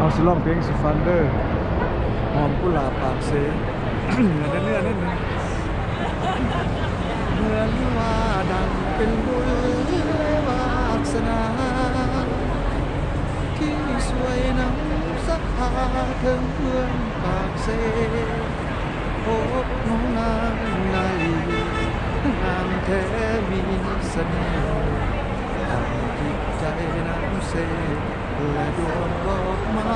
เอาสิร้องเพลงสิฟังเด้อหอมกุหลาบปากเสเนื้อเนื้อนิดนึงเหมือนว่าดังเป็นบุญและวาสนาที่สวยน้ำสักพาถึงเมืองปากเสพบน้องนางนาลีงามแท้มีเสน่ห์ดังจิตใจน้ำเสและดวงดอกไม้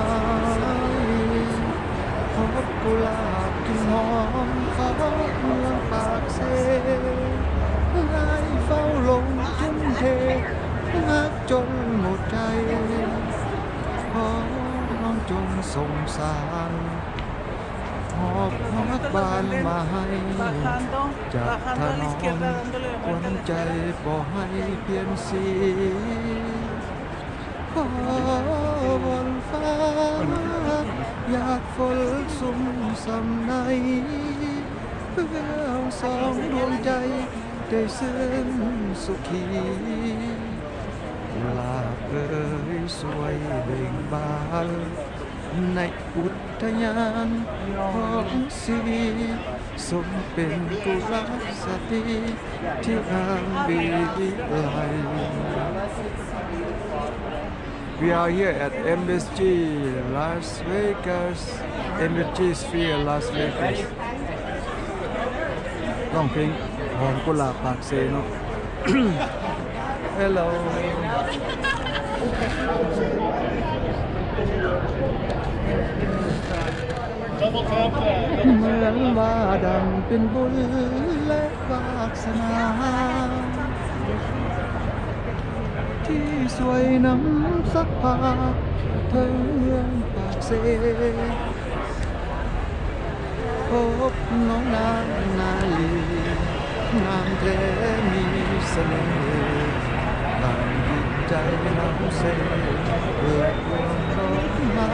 พบกุหลาบกลิ่นหอมของเมืองปากเสให้เฝ้าลงทุ่มเทรักจนหมดใจขอน้องจงสงสารหอบพักบานมาให้จากถนอมควนใจบ่ให้เปลี่ยนสีขอบนฟ้าอยากฝนสุ่มสำในเพื่อเอาสองดวงใจได้ซึ้งสุขีลาเอ่ยสวยเบ่งบานในอุทยานของสีสมเป็นกุลสตรีที่งามวิไล We are here at MSG Las Vegas, MSG Sphere Las Vegas ร้องเพลงหอมกุหลาบปากเซเนาะ Hello เหมือนว่าดังเป็นบุญและวาสนาที่สวยน้ำสักพาเธอเมืองปากเซพบน้องนางนาลีงามแท้มีเสน่ห์ดังจิตใจน้ำเสและดวงดอกไม้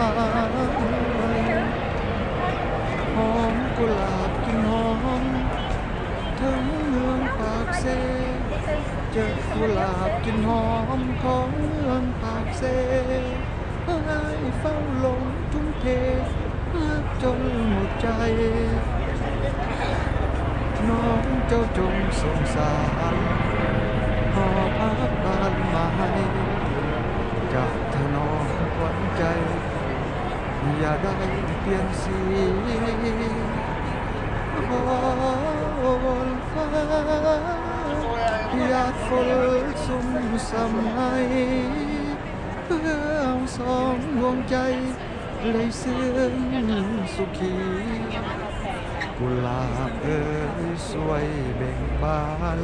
หอมกุหลาบกลิ่นหอมถึงเมืองปากเซเจอกุหลาบกลิ่นหอมของเมืองปากเซให้เฝ้าลงทุ่มเทจนหมดใจน้องเจ้าจงสงสารหอบพักบานมาให้จากถนอมขวัญใจอย่าได้เปลี่ยนสีบนฟ้าอยากฝนสุ่มสำให้เพื่อเอาสองดวงใจเลยซึ้งสุขีกุหลาบเอ่ยสวยเบ่งบาน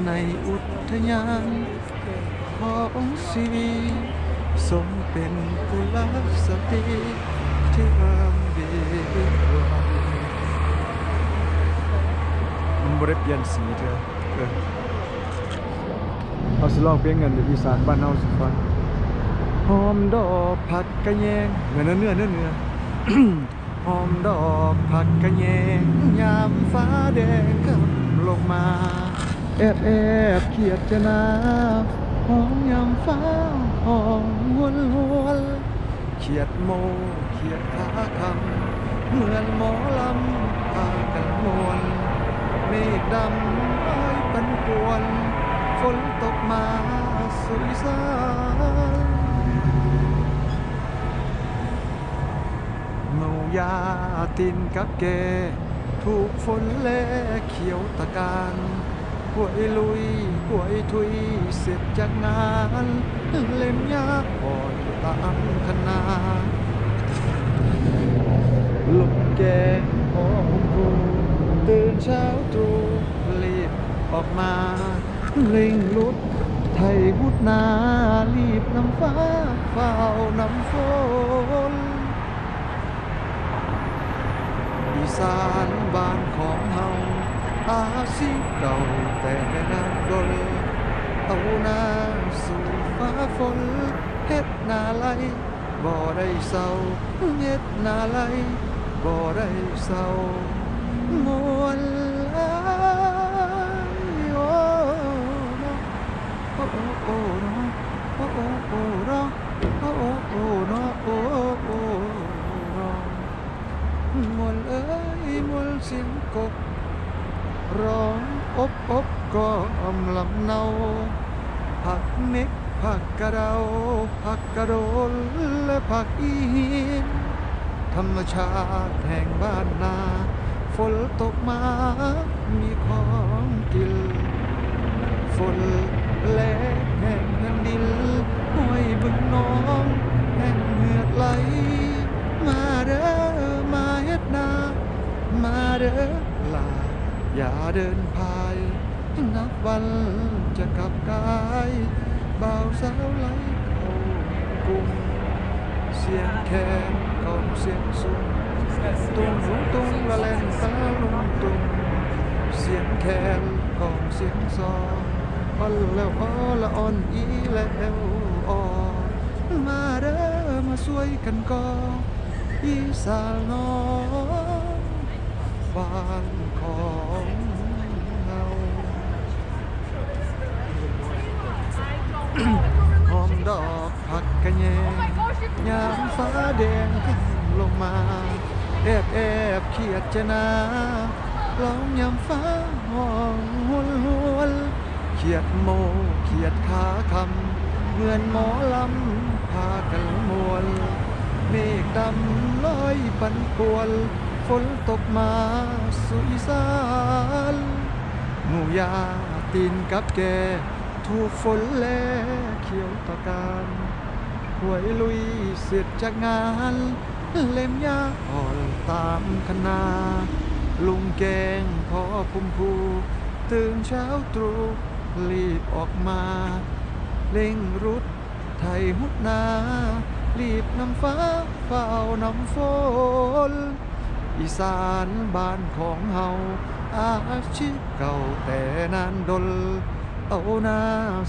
ในอุทยานของสีสมเป็นกุลสตรีที่งามวิไลมันบ่ได้เปลี่ยนสีเธอเอาสิร้องเพลงเงินในอีสานบ้านเฮาสิฟังหอมดอกผักกะแยงเนื้อ หอมดอกผักกะแยงยามฟ้าแดงกำลงมาแอบเขียดจะนาหอมยามฟ้าหอมวนเขียดโมเขียดขาคำเหมือนหมอลำพากันมวนเมฆดำอ้อยปันป่วนฝนตกมาสุริสานเมายาตินกับแกถูกฝนแลเขียวตะการป่วยลุยป่วยทุยเสร็จจากงานเล่มยาอ่อนตามคณาลูกแกหอมกูตื่นเช้าตรู่รีบออกมาเร่งลุดไทยหุดนารีบนำฟ้าเฝ้าน้ำฝนอีสานบ้านของเฮาอาชีพเก่าแต่นานดนเอาหน้าสู่ฟ้าฝนเฮ็ดนาไหลบ่ได้เศร้าเฮ็ดนาไหลบ่ได้เศร้ามวนหลายโอ้โอ้โอ้โอ้โอ้โอ้โอ้โอ้โอ้โอ้ เสียงกบร้องอบก็อมลำเนาผักเม็กผักกระเดาผักกระโดนและผักอีหินธรรมชาติแห่งบ้านนาฝนตกมามีของกินฝนแลกแห่งแผ่นดินห้วยบึงน้องแห่งเหือดไหลมาเด้อมาเฮ็ดนามาเด้อลาอย่าเดินพายนับวันจะกลับกายบ่าวสาวไหลเข้ากรุงเสียงแคนกองเสียงสูงตุ้งลุงตุ้งละเล่นตาลุงตุ้งเสียงแคนกองเสียงซออ่อนแล้วอ้อละอ่อนอีแล้วอ้อมาเด้อมาช่วยกันก่ออีสานน้องบ้านของเรา หอมดอกผักกระแยงยามฟ้าแดงลงมาแอบเขียดจะนาร้องยามฟ้าห้องหวนเขียดโมเขียดขาคำเหมือนหมอลำพากันมวลเมฆดำลอยปันป่วนฝนตกมาสุอีสานหนูยาตีนกับแกถูกฝนแลเขียวตะการหวยลุยเสร็จจากงานเล่มยาอ่อนตามคณาลุงแกงพอพุ่มพูตื่นเช้าตรู่รีบออกมาเร่งรุดไทยหุดนารีบนำฟ้าเฝ้านำฝนอีสานบ้านของเฮาอาชีพเก่าแต่นานดลเอาหน้า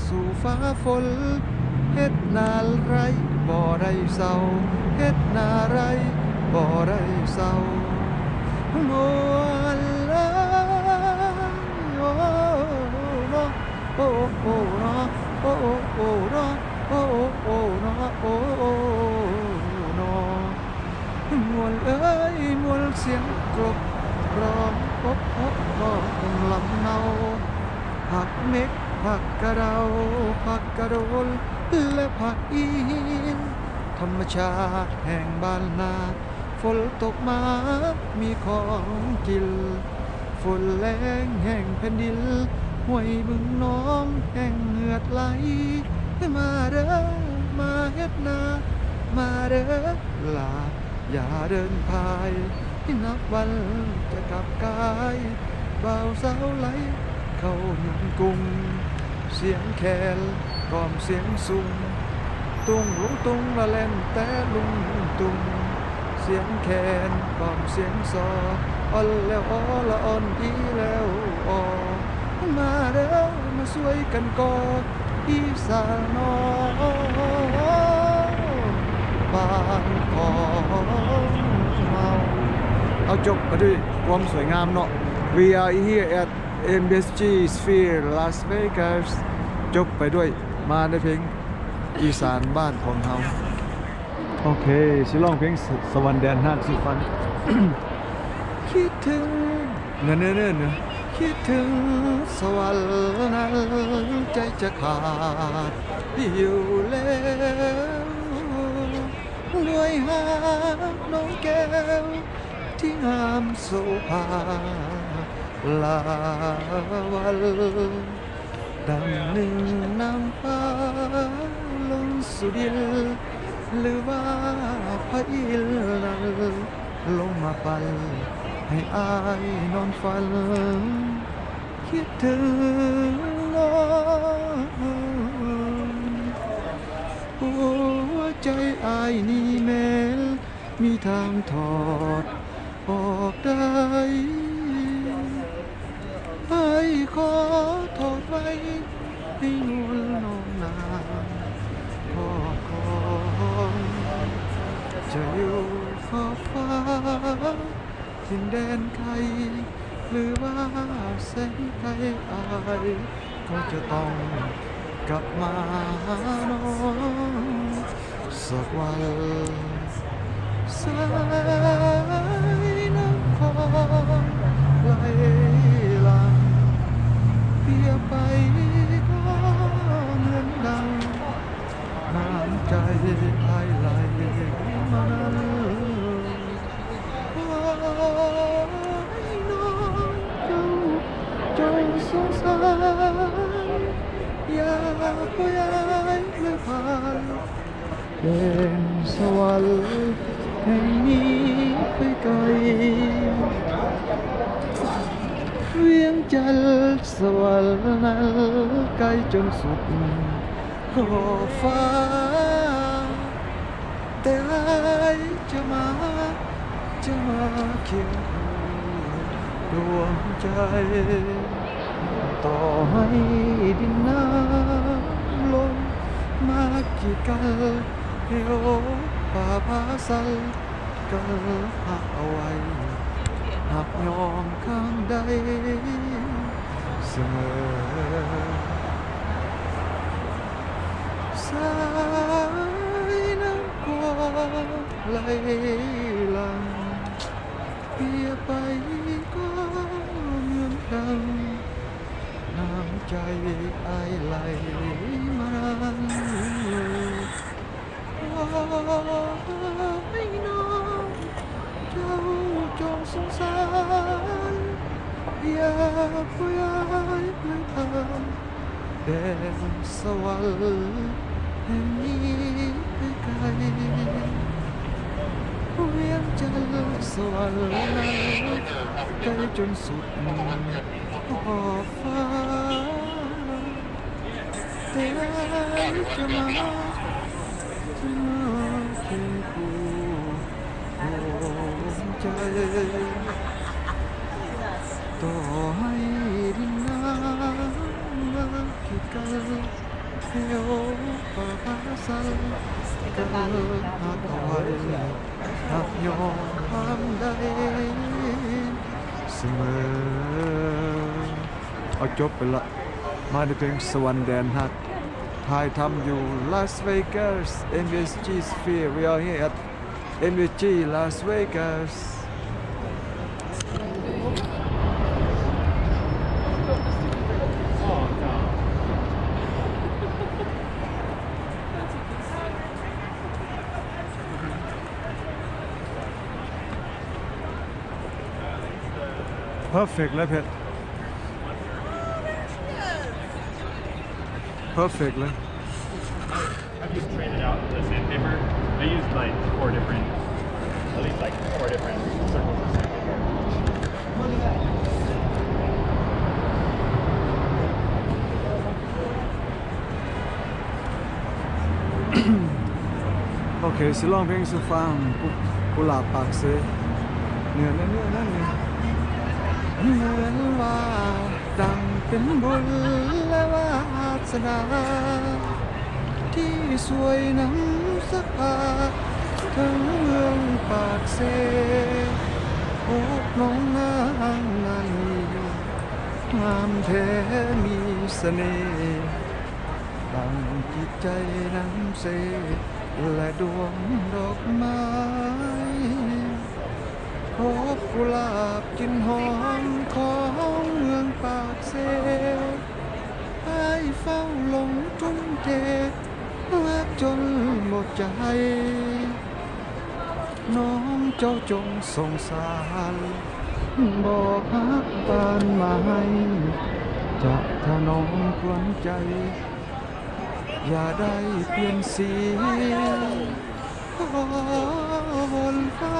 สู่ฟ้าฝนเฮ็ดนาไรบ่ได้เศร้าเฮ็ดนาไรบ่ได้เศร้ามวนเลยโอ้เนาะโอ้โอ้เนาะโอ้โอ้เนาะโอ้โอ้เนาะโอ้เนาะมวนเอ้ยมวนเสียงกลบร้องก็ลำเนาผักเม็กผักกระเดาผักกระโดนและผักอีหินธรรมชาติแห่งบ้านนาฝนตกมามีของกินฝนแรงแห่งแผ่นดินห้วยบึงน้องแห่งเหงือดไหลมาเด้อมาเฮ็ดนามาเด้อลาอย่าเดินพายนับวันจะกลับกายบ่าวสาวไหลเข้าหนุ่มกรุงเสียงแคนกล่อมเสียงสุงตุ้งลุงตุ้งละเล่นแต่ลุงตุ้งเสียงแคนกล่อมเสียงซออ่อนแล้วอ้อละอ่อนอีแล้วอ้อมาเด้อมาช่วยกันก่ออีสานน้องบ้านของเราเอาจบมาด้วยความสวยงามเนาะ We are here at MSG Sphere Las Vegas จบไปด้วยมาในเพลงอีสานบ้านของเราโอเคสิร้องเพลงสวรรค์แดนห้างสิฟัน คิดถึงเนื้อคิดถึงสวรรค์นั้นใจจะขาดอยู่แล้วด้วยหาน้องแก้วที่งามโสภาลาวันดังหนึ่งน้ำฟ้าลงสู่ดินหรือว่าพระอินทร์นั้นลงมาปั่นให้อายนอนฝันคิดถึงน้องหัวใจอายนี่แม้นมีทางถอดออกได้ให้ขอถอดไว้ให้นวลน้องนางพ่อของจะอยู่ขอบฟ้าดินแดนไกลหรือว่าแสงไกลอายก็จะต้องกลับมาหาน้องสักวันสายน้ำคลอง หลังเพียไปก็เหมือนดังน้ำใจไอไหลมาโอ้ยน้องเจ้าจงสงสารอย่าปล่อยให้เลยผ่านเป็นสวรรค์แห่งนี้ไปไกลเวียงจันทร์สวรรค์นั้นไกลจนสุดขอบฟ้าแต่ไอ้จะมาเคียงคู่ดวงใจต่อให้ดินน้ำลมมากี่กันเหี่ยวป่าพาสัลก็หักเอาไว้หักยอมข้างใดเสมอสายน้ำกว่าไหลหลังเพียไปก็เหมือนดังน้ำใจไอไหลมาให้น้องเจ้าจงสงสารอย่าปล่อยให้เลยผ่านแดนสวรรค์แห่งนี้ไปไกลเวียงจันทร์สวรรค์นั้นไกลจนสุดขอบฟ้าแต่จะมาเคียงคู่ดวงใจต่อให้ดินน้ำมากี่กันเหี่ยวป่าพาสัลก็หักเอาไว้หักยอมความใดเสมอเอาจบไปละมาในเพลงสวรรค์แดนหักถ่ายทำอยู่ Las Vegas MSG Sphere we are here at MSG Las Vegas perfect เลยเพชร perfect เลย I've just traded out the sandpaper. I used like at least like four different circles of sandpaper. Okay สิร้องเพลงสุฟังกุหลาบปากเซเหนือเหมือนว่าดังเป็นบุญและวาสนาที่สวยน้ำสักผาทั้งเมืองปากเซโอ้น้องนางนั้นงามแท้มีเสน่ห์ดังจิตใจน้ำเซและดวงดอกไม้พบกุหลาบกลิ่นหอมของเมืองปากเซให้เฝ้าหลงทุ่มเทรักจนหมดใจน้องเจ้าจงสงสารบอกฮักปานไม้จะถนอมควนใจอย่าได้เปลี่ยนสีฝนฟ้า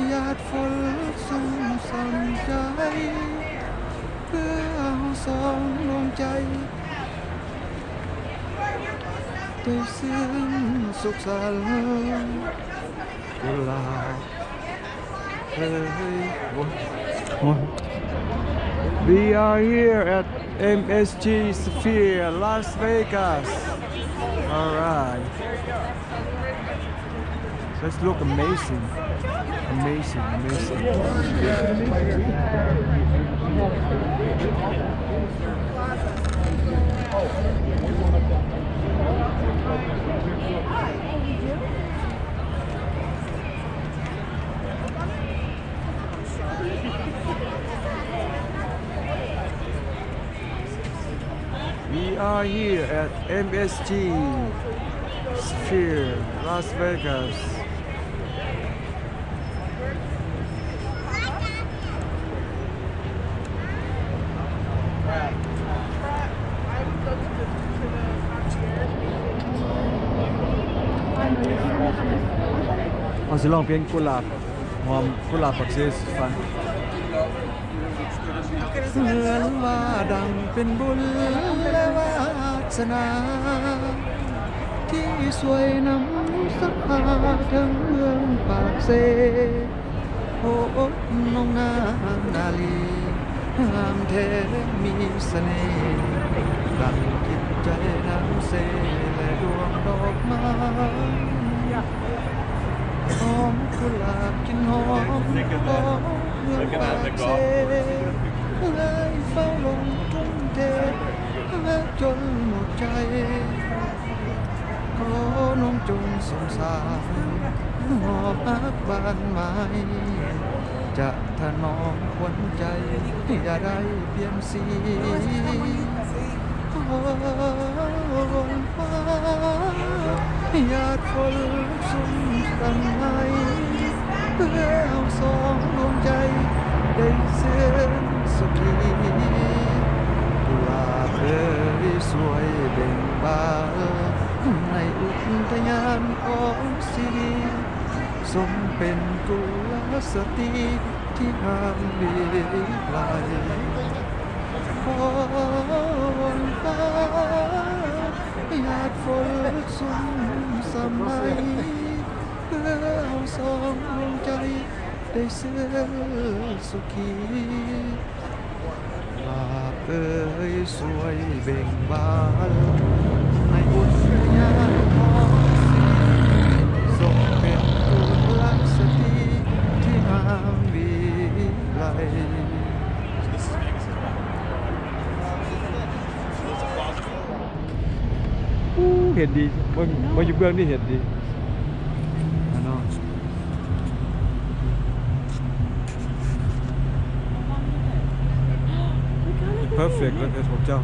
หยาดฝนสุ่มสั่นใจเพื่อเอาสองดวงใจได้สิ้นสุขสันต์กุหลาบเฮ้ยWe are here at MSG Sphere, Las Vegas. All right. Let's look amazing. Amazing, amazing. are here at MSG Sphere, Las Vegas.เอาสิลองเพลงกุหลาบหอมกุหลาบปักเซสฟังเหมือนว่าดังเป็นบุญและวาสนา ที่สวยนำสักพาทั้งเมืองปากเซโอ้น้องนางนาลีงามแท้มีเสน่ห์ดังกินใจน้ำเซและดวงดอกไม้หอมกุหลาบกินหอมเมืองปากเซเลยเฝ้าลงทุ่มเทจนหมดใจขอน้องจงสงสารหอบรักบานไม้จะถนอมขวัญใจอย่าได้เปลี่ยนสีขอวอนฟ้าหยาดฝนสุ่มสั่งให้เพื่อเอาสองดวงใจได้เสื่อมสุขีกุหลาบเอ๋ยสวยเบ่งบานในอุทยานของสิริสมเป็นกุลสตรีที่งามดีไกลขอวอนฟ้าหยาดฝนสุ่มสมัยเพื่อเอาสองดวงใจได้เสื่อมสุขีลาบเอ๋ยสวยเบ่งบานในอุทยานของสมเป็นกุลสตรีที่งามวิไลเห็นดีเบิ่งอยู่เบื้องนี่เห็นดีนะน้อง perfect แล้วเพชรของเจ้า